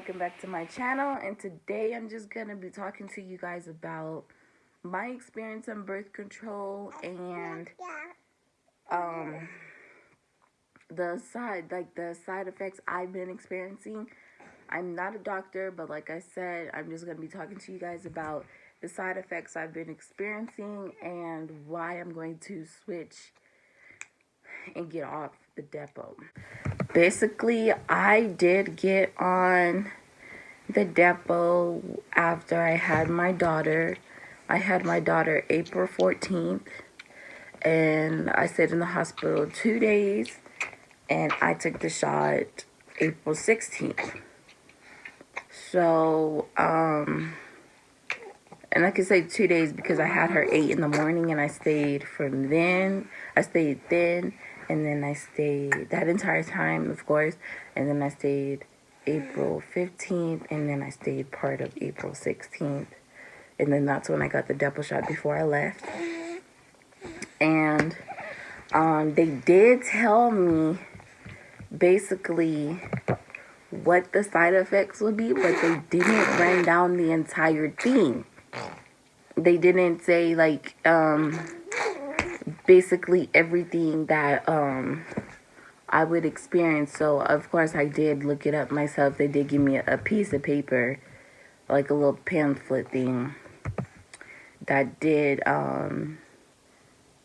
welcome back to my channel. And today I'm just gonna be talking to you guys about my experience on birth control and um the side effects I've been experiencing. I'm not a doctor, but like I said, I'm just gonna be talking to you guys about the side effects I've been experiencing and why I'm going to switch and get off the Depo. Basically, I did get on the Depo after I had my daughter. I had my daughter April 14th, and I stayed in the hospital 2 days, and I took the shot April 16th. So, and I can say 2 days because I had her 8 in the morning, and I stayed from then. I stayed then, and then I stayed that entire time, of course, and then I stayed April 15th, and then I stayed part of April 16th. And then that's when I got the Depo Shot before I left. And they did tell me basically what the side effects would be, but they didn't run down the entire thing. They didn't say, like, basically everything that I would experience. So, of course, I did look it up myself. They did give me a piece of paper, like a little pamphlet thing, that did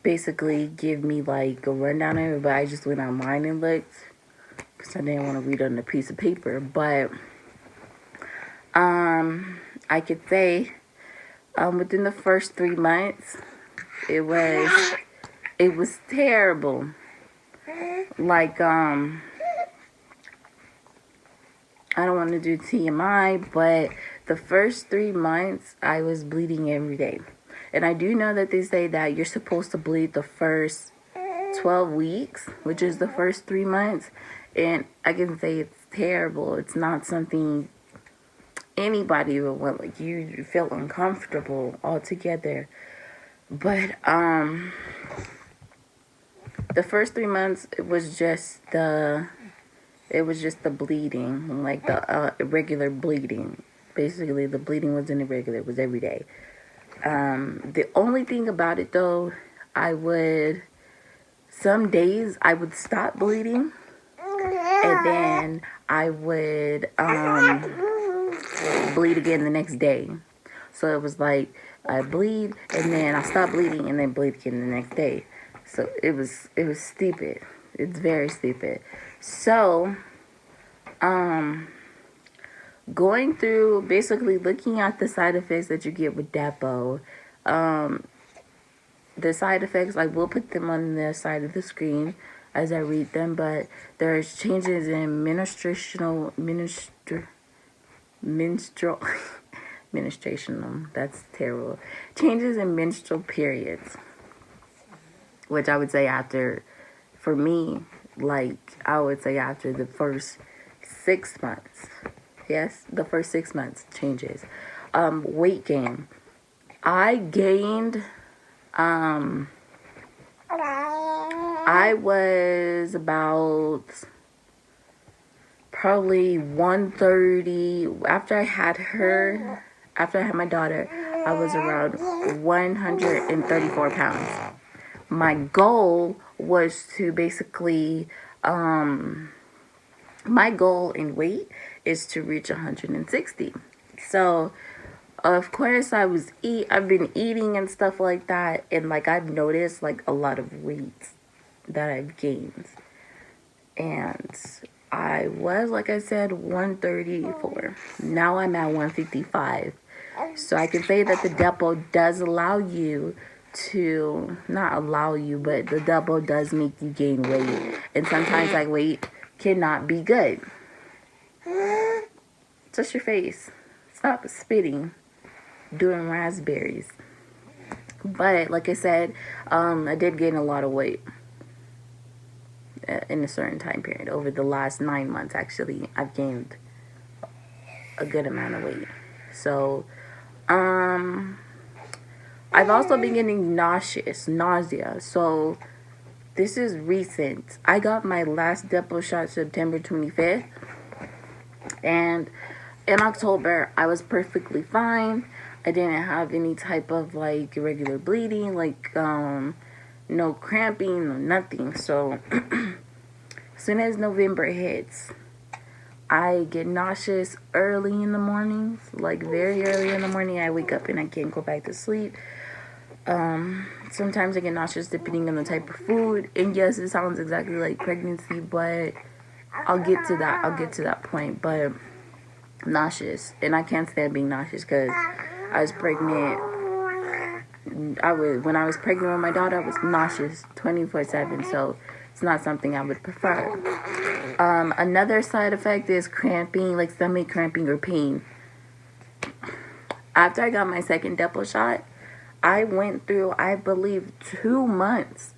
basically give me like a rundown of it, but I just went online and looked because I didn't want to read on a piece of paper. But I could say within the first 3 months, it was terrible. Like I don't want to do TMI, but the first 3 months I was bleeding every day. And I do know that they say that you're supposed to bleed the first 12 weeks, which is the first 3 months. And I can say it's terrible. It's not something anybody would want. Like, you feel uncomfortable altogether. But the first 3 months, it was just the bleeding, like the irregular bleeding. Basically, the bleeding wasn't irregular. It was every day. The only thing about it, though, some days I would stop bleeding, and then I would bleed again the next day. So it was like I bleed, and then I stop bleeding, and then bleed again the next day. So it was stupid. It's very stupid. So, going through, basically looking at the side effects that you get with Depo, the side effects, I will put them on the side of the screen as I read them, but there's changes in menstrual, that's terrible, changes in menstrual periods, which I would say after, for me, like, I would say after the first 6 months. Yes, the first 6 months changes. Weight gain. I gained, I was about probably 130. After I had my daughter, I was around 134 pounds. My goal was to basically, my goal in weight is to reach 160. So, of course, I've been eating and stuff like that, and like I've noticed like a lot of weight that I've gained. And I was, like I said, 134. Now I'm at 155. So I can say that the Depo does allow you to, not allow you, but the Depo does make you gain weight. And sometimes that weight cannot be good. Touch your face. Stop spitting. Doing raspberries. But like I said, I did gain a lot of weight in a certain time period. Over the last 9 months, actually, I've gained a good amount of weight. So, I've also been getting nausea. So, this is recent. I got my last Depo Shot September 25th. And in October, I was perfectly fine. I didn't have any type of like irregular bleeding, like no cramping, no nothing. So as soon as November hits, I get nauseous early in the mornings, like very early in the morning. I wake up and I can't go back to sleep. Sometimes I get nauseous depending on the type of food. And yes, it sounds exactly like pregnancy, but I'll get to that. I'll get to that point. But nauseous, and I can't stand being nauseous because I was pregnant. When I was pregnant with my daughter, I was nauseous 24/7. So it's not something I would prefer. Another side effect is cramping, like stomach cramping or pain. After I got my second Depo Shot, I went through, I believe, 2 months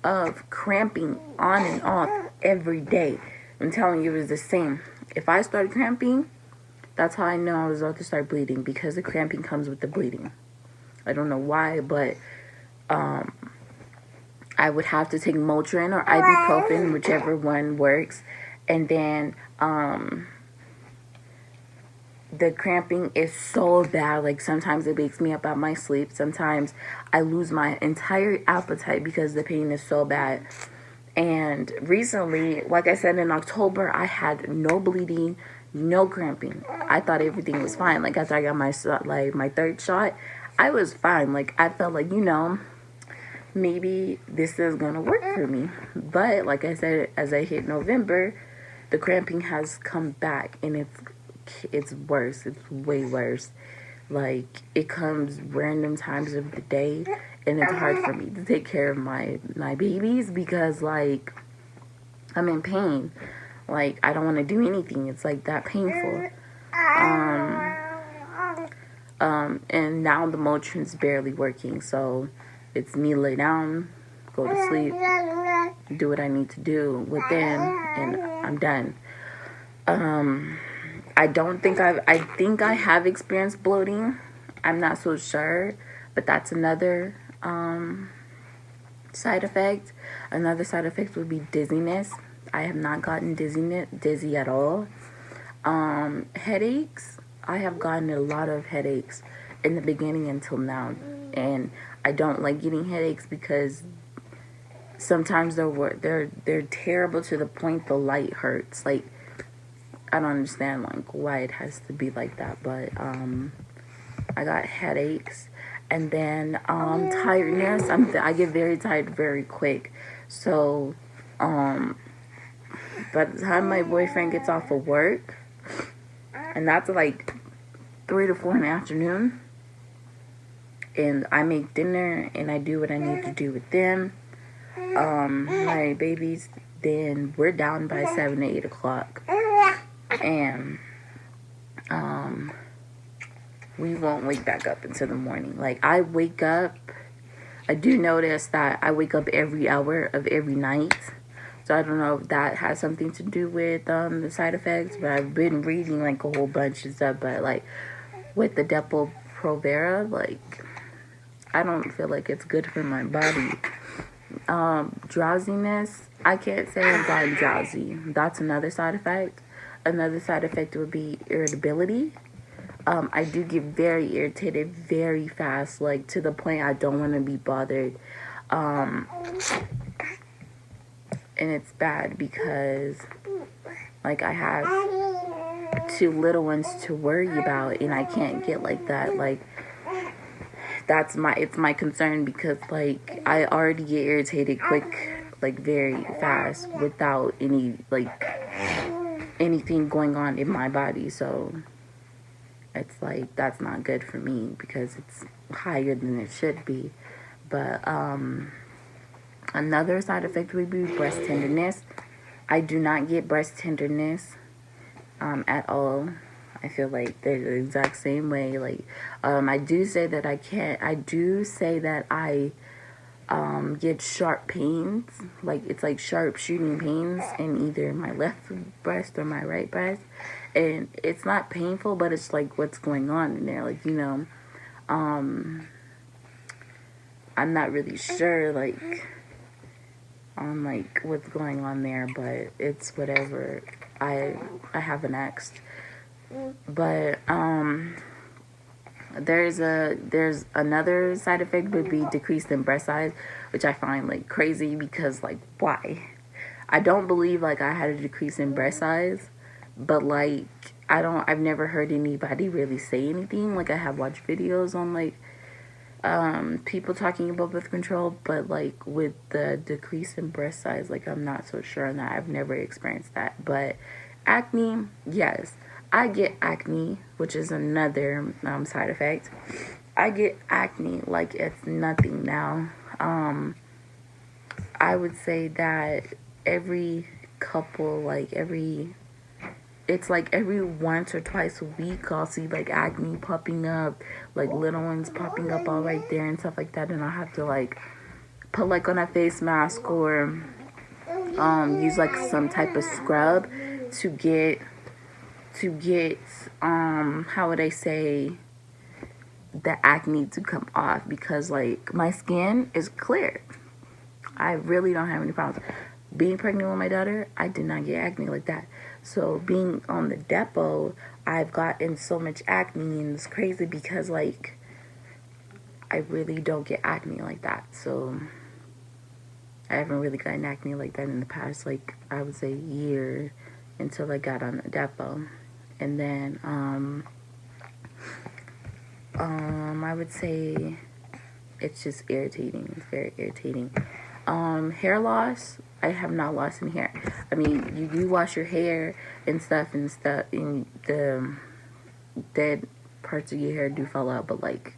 of cramping on and off every day. I'm telling you, it was the same. If I started cramping, that's how I know I was about to start bleeding, because the cramping comes with the bleeding. I don't know why, but I would have to take Motrin or ibuprofen, whichever one works. And then the cramping is so bad. Like sometimes it wakes me up out my sleep. Sometimes I lose my entire appetite because the pain is so bad. And recently, like I said, in October, I had no bleeding, no cramping. I thought everything was fine. Like after I got my third shot, I was fine. Like I felt like, maybe this is gonna work for me. But like I said, as I hit November, the cramping has come back, and it's worse. It's way worse. Like it comes random times of the day, and it's hard for me to take care of my babies because like I'm in pain. Like I don't want to do anything. It's like that painful. And now the Motrin's barely working, so it's me lay down, go to sleep, do what I need to do with them, and I'm done. I think I have experienced bloating. I'm not so sure, but that's another side effect. Another side effect would be dizziness. I have not gotten dizzy at all. Headaches. I have gotten a lot of headaches in the beginning until now, and I don't like getting headaches because sometimes they're terrible to the point the light hurts. Like I don't understand like why it has to be like that, but I got headaches, and then tiredness. I get very tired very quick, so by the time my boyfriend gets off of work, and that's like 3 to 4 in the afternoon, and I make dinner and I do what I need to do with them, my babies, then we're down by 7 to 8 o'clock, and we won't wake back up until the morning. Like I do notice that I wake up every hour of every night. So I don't know if that has something to do with the side effects, but I've been reading like a whole bunch of stuff. But like with the Depo Provera, like I don't feel like it's good for my body. Drowsiness, I can't say I've gotten drowsy. That's another side effect. Another side effect would be irritability. I do get very irritated very fast, like to the point I don't want to be bothered. And it's bad because like I have 2 little ones to worry about, and I can't get like that. Like it's my concern, because like I already get irritated quick, like very fast, without any like anything going on in my body. So it's like that's not good for me because it's higher than it should be. But another side effect would be breast tenderness. I do not get breast tenderness at all. I feel like they're the exact same way. Like I do say that I get sharp pains. Like it's like sharp shooting pains in either my left breast or my right breast. And it's not painful, but it's like what's going on in there. Like, I'm not really sure like on like what's going on there, but it's whatever. I haven't asked But there's another side effect would be decreased in breast size, which I find like crazy because like why? I don't believe like I had a decrease in breast size, but like I've never heard anybody really say anything. Like I have watched videos on like people talking about birth control, but like with the decrease in breast size, like I'm not so sure on that. I've never experienced that. But acne, yes, I get acne, which is another side effect. I get acne like it's nothing now. I would say that every couple, it's like every once or twice a week I'll see like acne popping up, like little ones popping up all right there and stuff like that, and I have to like put like on a face mask or use like some type of scrub to get how would I say the acne to come off, because like my skin is clear. I really don't have any problems. Being pregnant with my daughter, I did not get acne like that. So being on the Depo, I've gotten so much acne, and it's crazy because like I really don't get acne like that. So I haven't really gotten acne like that in the past, like I would say year, until I got on the Depo. And then I would say it's just irritating. It's very irritating. Hair loss, I have not lost any hair. I mean, you do wash your hair and stuff, and the dead parts of your hair do fall out, but like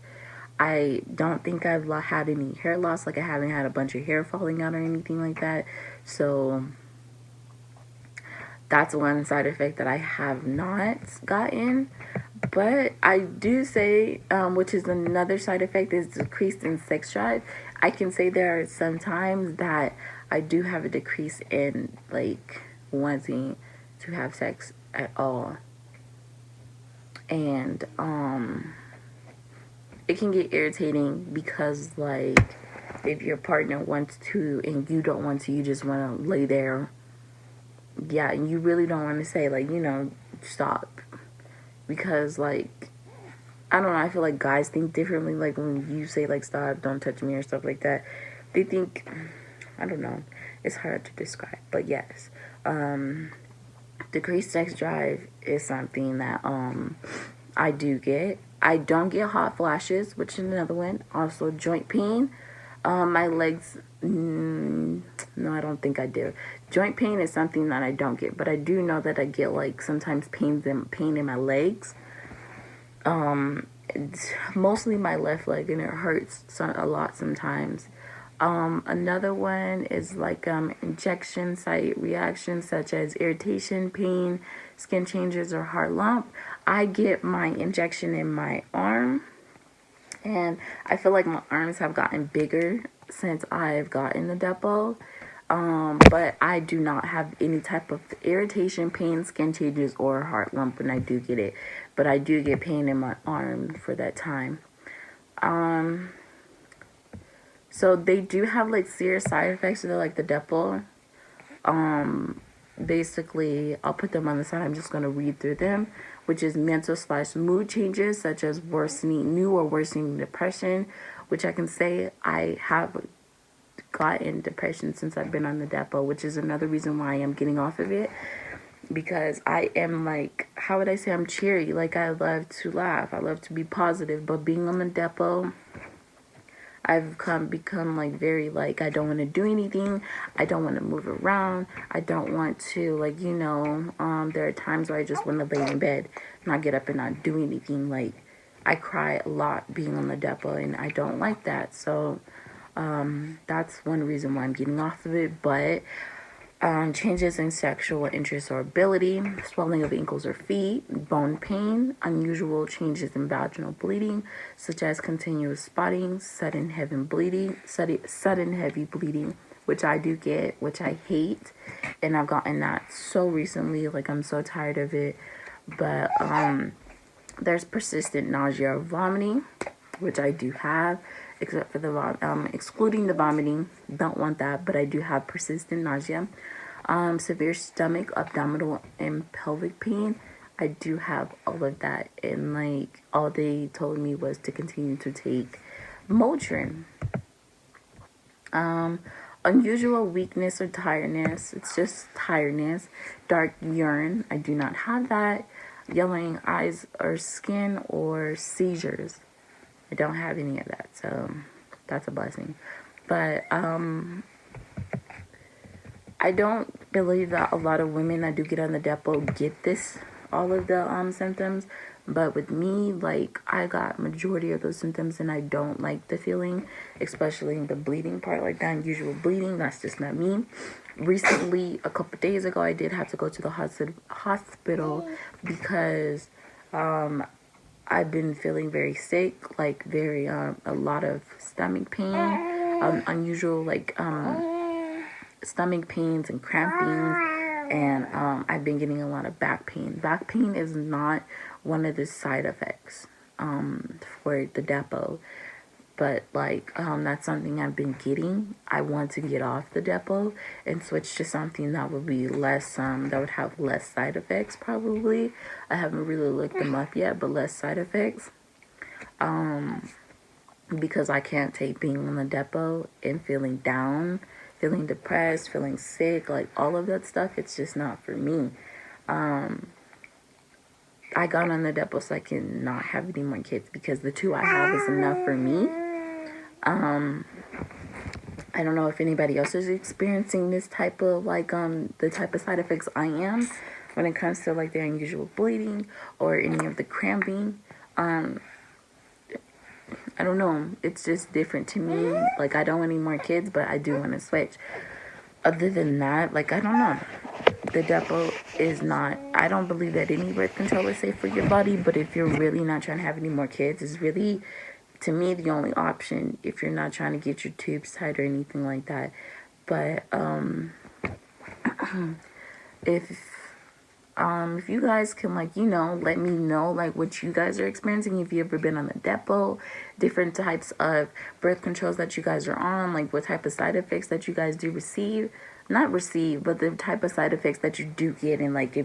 I don't think I've had any hair loss. Like I haven't had a bunch of hair falling out or anything like that. So that's one side effect that I have not gotten. But I do say, which is another side effect, is decreased in sex drive. I can say there are some times that I do have a decrease in like wanting to have sex at all. And it can get irritating because like if your partner wants to and you don't want to, you just want to lay there. Yeah, and you really don't want to say like, stop. Because like I don't know, I feel like guys think differently. Like when you say like stop, don't touch me or stuff like that, they think, I don't know, it's hard to describe. But yes, decreased sex drive is something that I do get. I don't get hot flashes, which is another one. Also joint pain. My legs, no, I don't think I do. Joint pain is something that I don't get, but I do know that I get like sometimes pain in my legs. It's mostly my left leg, and it hurts a lot sometimes. Another one is like injection site reactions such as irritation, pain, skin changes, or heart lump. I get my injection in my arm, and I feel like my arms have gotten bigger since I've gotten the Depo. But I do not have any type of irritation, pain, skin changes, or heart lump when I do get it. But I do get pain in my arm for that time. So they do have like serious side effects to like the Depo. Basically, I'll put them on the side. I'm just going to read through them, which is mental/mood changes such as new or worsening depression, which I can say I have gotten depression since I've been on the Depo, which is another reason why I'm getting off of it, because I am like, how would I say, I'm cheery. Like I love to laugh, I love to be positive, but being on the Depo, I've become like very like I don't want to do anything, I don't want to move around, I don't want to like there are times where I just want to lay in bed, not get up and not do anything. Like I cry a lot being on the Depo, and I don't like that. So that's one reason why I'm getting off of it. But changes in sexual interest or ability, swelling of ankles or feet, bone pain, unusual changes in vaginal bleeding, such as continuous spotting, sudden heavy bleeding, which I do get, which I hate, and I've gotten that so recently. Like I'm so tired of it. But there's persistent nausea or vomiting, which I do have, except for the excluding the vomiting. Don't want that, but I do have persistent nausea. Severe stomach, abdominal, and pelvic pain. I do have all of that, and like all they told me was to continue to take Motrin. Unusual weakness or tiredness. It's just tiredness. Dark urine. I do not have that. Yellowing eyes or skin or seizures. I don't have any of that, so that's a blessing. But I don't believe that a lot of women that do get on the Depo get this, all of the symptoms. But with me, like, I got majority of those symptoms, and I don't like the feeling, especially the bleeding part, like that unusual bleeding. That's just not me. Recently, a couple days ago, I did have to go to the hospital because I've been feeling very sick, like very a lot of stomach pain, unusual like stomach pains and cramping, and I've been getting a lot of back pain. Back pain is not one of the side effects for the Depo, but like that's something I've been getting. I want to get off the Depo and switch to something that would be less that would have less side effects probably. I haven't really looked them up yet, but less side effects. Because I can't take being on the Depo and feeling down, feeling depressed, feeling sick, like all of that stuff. It's just not for me. I got on the Depo so I can not have any more kids because the 2 I have is enough for me. I don't know if anybody else is experiencing this type of like the type of side effects I am when it comes to like the unusual bleeding or any of the cramping. I don't know. It's just different to me. Like, I don't want any more kids, but I do want to switch. Other than that, like, I don't know. The Depo is not, I don't believe that any birth control is safe for your body, but if you're really not trying to have any more kids, it's really, to me, the only option if you're not trying to get your tubes tied or anything like that. But, if you guys can, like, you know, let me know, like, what you guys are experiencing, if you've ever been on the Depo, different types of birth controls that you guys are on, like, what type of side effects that you guys do receive, not receive, but the type of side effects that you do get, and, like,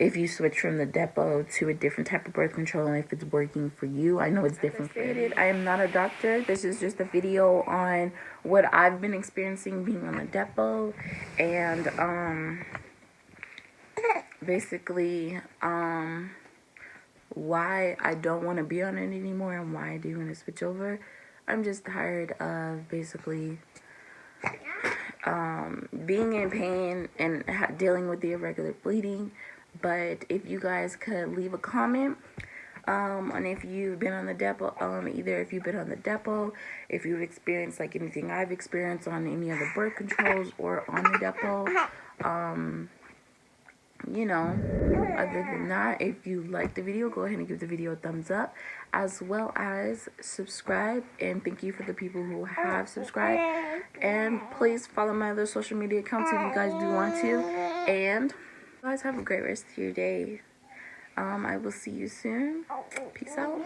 if you switch from the Depo to a different type of birth control, and if it's working for you. I know it's different for you. I am not a doctor. This is just a video on what I've been experiencing being on the Depo, and, basically why I don't want to be on it anymore and why I do want to switch over. I'm just tired of basically being in pain and dealing with the irregular bleeding. But if you guys could leave a comment on if you've been on the Depo, either if you've been on the Depo, if you've experienced like anything I've experienced on any of the birth controls or on the Depo. You know, other than that, if you like the video, go ahead and give the video a thumbs up, as well as subscribe. And thank you for the people who have subscribed. And please follow my other social media accounts if you guys do want to. And you guys have a great rest of your day. I will see you soon. Peace out.